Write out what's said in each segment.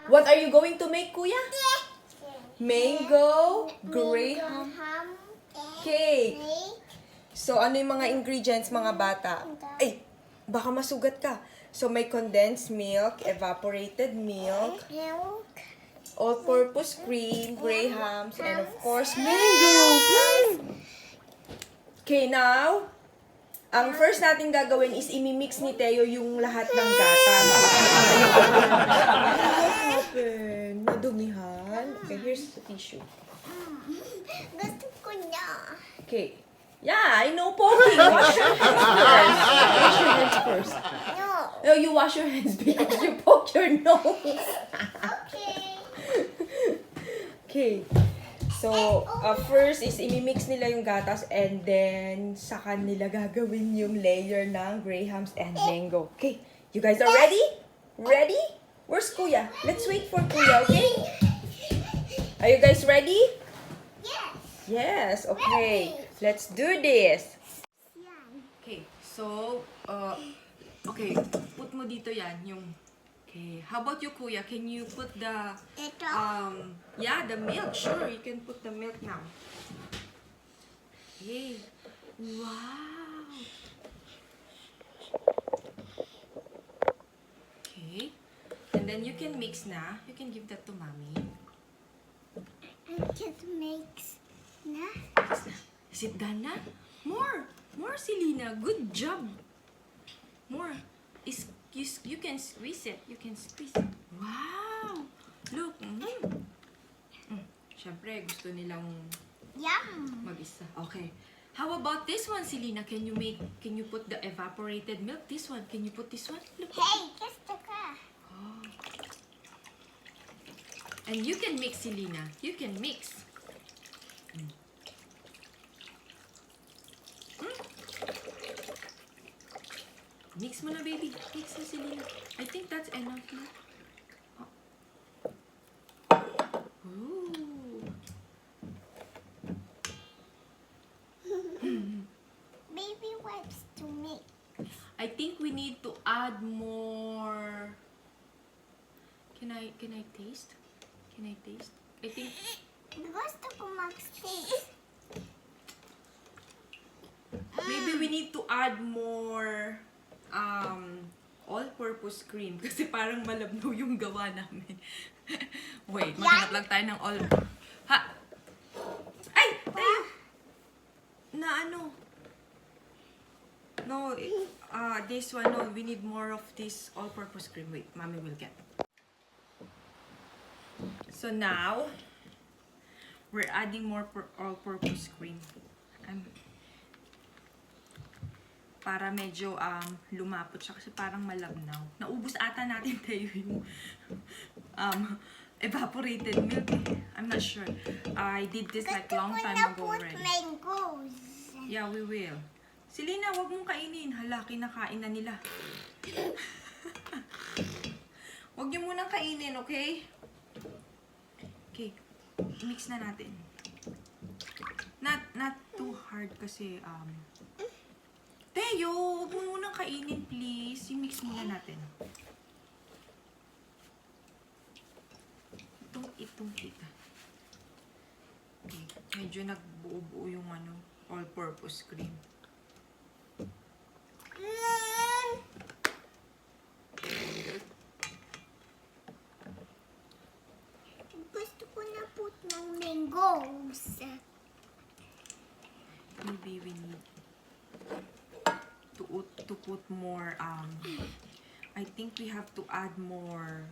What are you going to make, Kuya? Mango Graham cake. So, ano yung mga ingredients, mga bata? Ay, baka masugat ka. So, may condensed milk, evaporated milk, all-purpose cream, Grahams, and of course, mango. Okay, now, ang first natin gagawin is imimix ni Teo yung lahat ng gatas. What happened? Nadumihan? Okay, here's the tissue. Gusto ko na. Okay. Yeah, I know, Pogi. Wash your hands first. Wash your hands first. No. No, you wash your hands because you poke your nose. Okay. Okay. So, first is imimix nila yung gatas and then saka nila gagawin yung layer ng Grahams and mango. Okay, you guys are ready? Ready? Where's Kuya? Let's wait for Kuya, okay? Are you guys ready? Yes. Yes, okay. Let's do this. Yan. Okay, so, okay, put mo dito yan, yung, okay. How about you, Kuya? Can you put the, Ito. yeah, the milk. Sure, you can put the milk now. Okay. Wow. Okay. And then you can mix na. You can give that to Mommy. It just makes na. Mix na. Is it done na? More. More, Selena. Good job. More. You can squeeze it. You can squeeze it. Wow. Look. Siyempre, gusto nilang Yum. mag-isa. Okay. How about this one, Selena? Can you put the evaporated milk? This one. Can you put this one? Look. Hey, gusto ka. Oh. And you can mix, Selena. You can mix. Mix mo na, baby. Mix na, Selena. I think that's enough na. Ooh. Baby wipes to make. I think we need to add more. Can I taste? Can I taste? I think Gusto ko mag-taste. maybe we need to add more all-purpose cream kasi parang malabnaw yung gawa namin. Wait, maghanap lang tayo ng all. Ha? Ay! Tayo! Na ano? No, this one, no. We need more of this all-purpose cream. Wait, Mommy will get. So now, we're adding more all-purpose cream. Para medyo lumapot siya kasi parang malabnaw. Naubos ata natin tayo yung evaporated milk. I'm not sure. I did this like long time ago already. Mangoes. Yeah, we will. Selena, wag mong kainin. Hala, kinakain na nila. Wag niyo munang kainin, okay? Okay. Mix na natin. Not too hard kasi Teo, huwag mo munang kainin, please. I-mix muna natin. Itong kita. Okay. Medyo nagbuo-buo yung all-purpose cream. Gusto ko na put ng mangoes. Maybe we need to put more I think we have to add more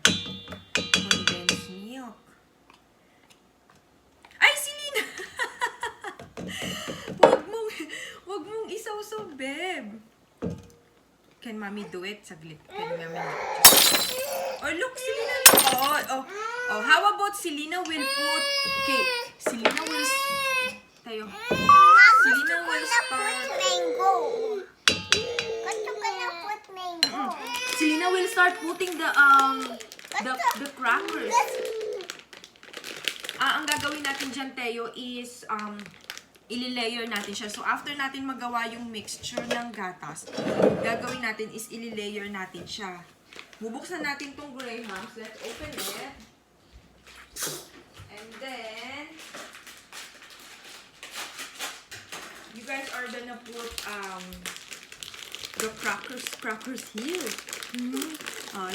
condensed milk. Ay, Selena! wag mong isaw-saw, babe. Can Mommy do it? Saglit. Can Mommy Oh, look, Selena. Oh, how about Selena will put... Okay, Selena will... Tayo. Selena will start... Mango. Gusto ko na put mango. Selena will start putting the crackers. Ang gagawin natin dyan, Teo, is ili-layer natin siya. So, after natin magawa yung mixture ng gatas, gagawin natin is ili-layer natin siya. Bubuksan natin tong Grahams. Let's open it. And then, you guys are gonna put the crackers here.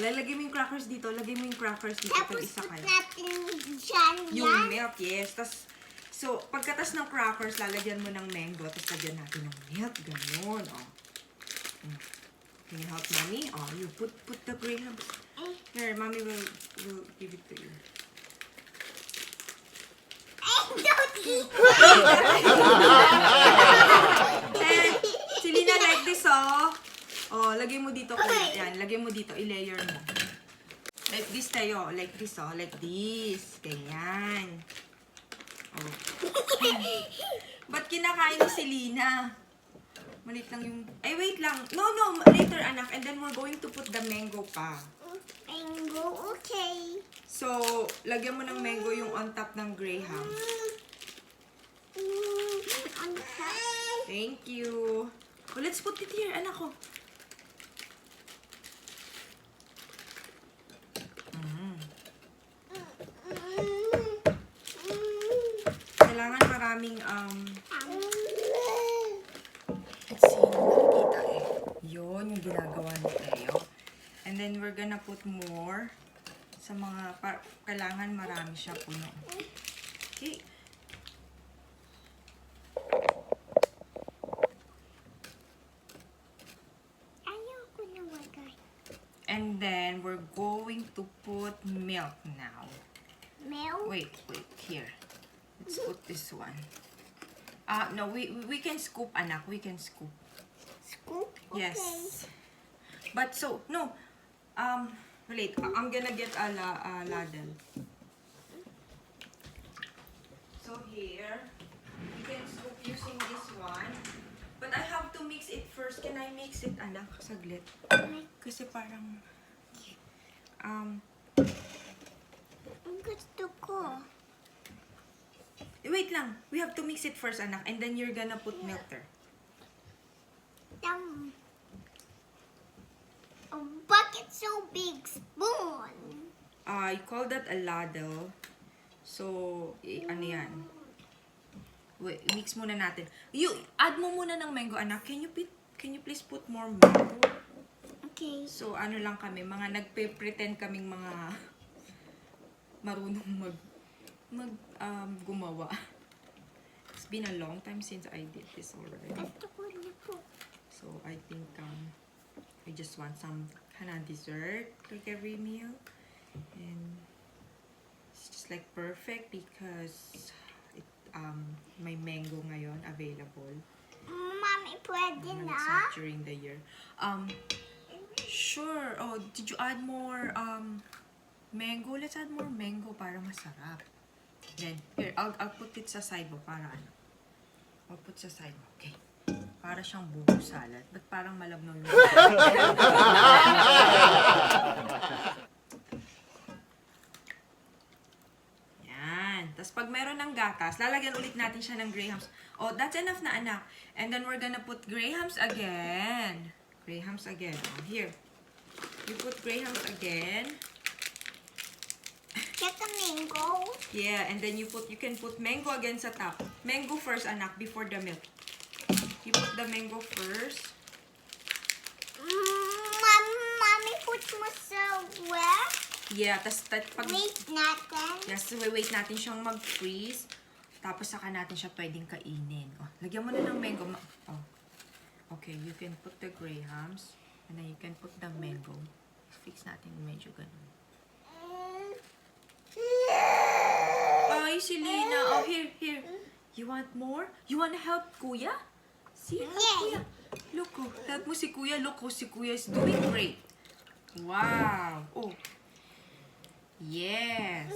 Lalagay mo yung crackers dito. Lagay mo yung crackers dito. Tapos Isa put kayo. natin dyan Yung yan. milk, yes. So, pagkatas ng crackers, lalagyan mo ng mango. Tapos lagyan natin ng milk. Ganon. Oh. Can you help mommy? Oh, you put the Grahams. Here, mommy will give it to you. Don't eat. And, Selena, like this, oh. Oh, lagay mo dito, kuya. Yan, lagay mo dito. I-layer mo. Like this tayo. Like this, oh. Like this. Ganyan. Oh. Ba't kinakain ni Selena? Malit lang yung... Ay, wait lang. No. Later, anak. And then we're going to put the mango pa. Mango, okay. So, lagyan mo ng mango yung on top ng Graham. On top. Thank you. Oh, let's put it here, anak ko. Kailangan maraming, let's see, nakikita eh. Yun yung ginagawa ni Teo. And then, we're gonna put more sa mga, kailangan marami siya puno. Okay. Ayoko na wagay. And then, we're going to put milk now. Milk? Wait, here. Let's put this one. No, we can scoop, anak. We can scoop. Scoop? Yes. Okay. But so, no. Wait. I'm gonna get a ladle. So here, you can scoop using this one. But I have to mix it first. Can I mix it, anak? Saglit. Kasi parang, Ang gusto ko. wait lang. We have to mix it first, anak. And then you're gonna put milk there. A bucket so big spoon. I call that a ladle. So, ano yan? Wait, mix muna natin. You, add mo muna ng mango, anak. Can you please put more mango? Okay. So, ano lang kami, mga nagpe-pretend kaming mga marunong gumawa. It's been a long time since I did this already. Gusto ko na po. So, I think I just want some kind of dessert like every meal. And it's just like perfect because may mango ngayon available. Mami, pwede When na? it's not during the year. Sure. Oh, did you add more mango? Let's add more mango para masarap. Then, here, I'll put it sa side mo para ano. I'll put sa side mo. Okay. Para siyang buko salad. Ba't parang malabnaw yung Yan. Tapos pag meron ng gatas, lalagyan ulit natin siya ng Grahams. Oh, that's enough na, anak. And then we're gonna put Grahams again. Grahams again. Oh, here. You put Grahams again. Get the mango. Yeah, and then you can put mango again sa top. Mango first, anak, before the milk. You put the mango first. Mami, put mo sa wet. Yeah, tas pag... Wait natin. Yes, so wait natin siyang mag-freeze. Tapos saka natin siya pwedeng kainin. Oh, lagyan mo na ng mango. Oh. Okay, you can put the Grahams. And then you can put the mango. Fix natin medyo ganun. Ay, Selena. Oh, here. You want more? You want to help Kuya? See, help Yes. Kuya. Look, oh, help mo si Kuya. Look, oh, si Kuya is doing great. Wow. Oh. Yes.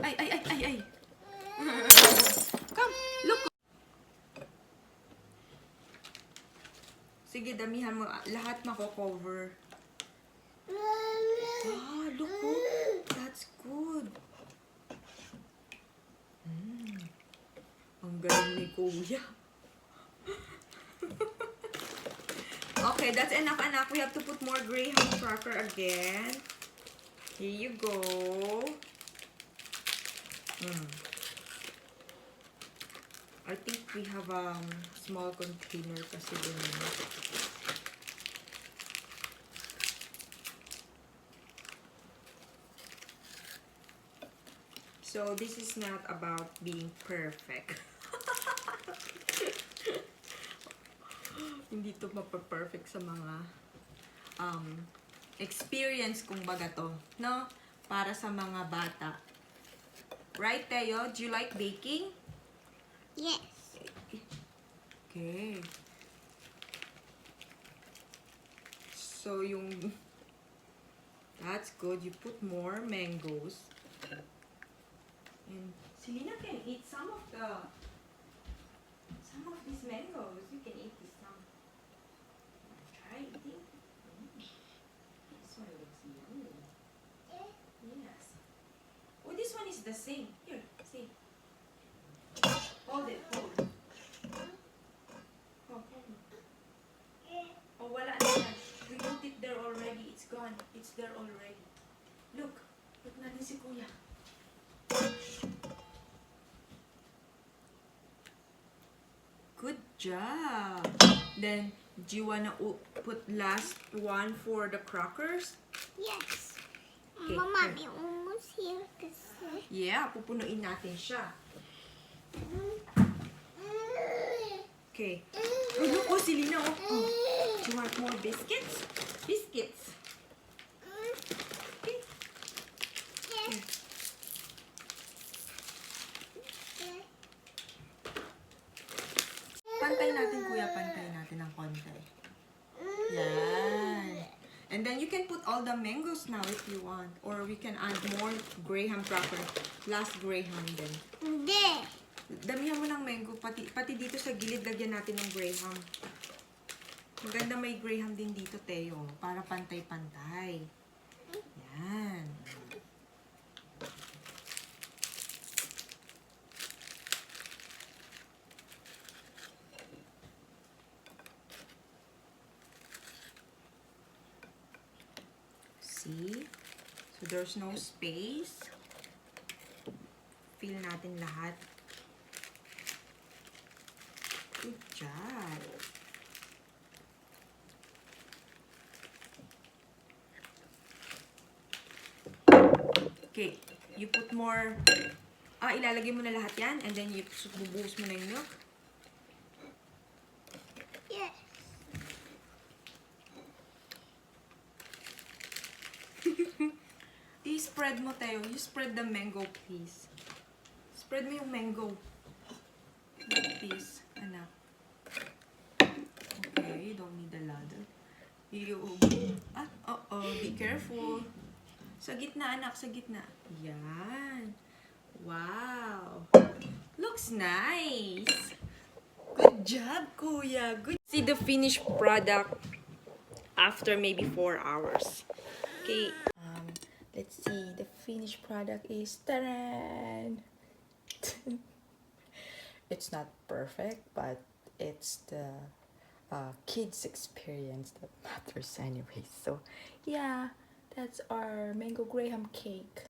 Ay. Come, look. Sige, damihan mo. Lahat mako-cover. Ah, look, oh, that's good. Ang galing ni Kuya. Okay, that's enough, anak. We have to put more Graham cracker again. Here you go. I think we have a small container kasi dun. So, this is not about being perfect. Hindi to mapaperfect sa mga experience kumbaga to, no? Para sa mga bata. Right, Teo? Do you like baking? Yes. Okay. So, that's good. You put more mangoes. And Selena can eat some of these mangoes. You can eat this some. Try eating. This one looks yummy. Yes. Oh, this one is the same. Here, see. Hold it, hold. Oh, hold. Oh, wala na yan. We put it there already. It's gone. It's there already. Look. Look natin si Kuya. Good job. Then, do you wanna put last one for the crackers? Yes. Okay, Mama, may almost here kasi. Yeah, pupunuin natin siya. Okay. Oh, look po, Selena. Oh. Do you want more biscuits? Biscuits. Okay. Pantay natin, Kuya. Pantay natin ng konti. Yan. And then you can put all the mangoes now if you want. Or we can add more Graham cracker. Last Graham din. Hindi. Damihan mo ng mango. Pati dito sa gilid, lagyan natin ng Graham. Maganda may Graham din dito, Teo. Para pantay-pantay. Yan. See? So, there's no space. Fill natin lahat. Good job. Okay. You put more... ilalagay mo na lahat yan. And then, bubuhos mo na yung milk. Yes. I-spread mo, Teo. You spread the mango, please. Spread mo yung mango. Like this, anak. Okay, you don't need a ladder. Be careful. Sa gitna, anak, sa gitna. Yan. Wow. Looks nice. Good job, Kuya. Good. See the finished product after maybe 4 hours. Okay. Let's see. The finished product is ta-da! It's not perfect, but it's the kids' experience that matters anyway. So, yeah, that's our mango Graham cake.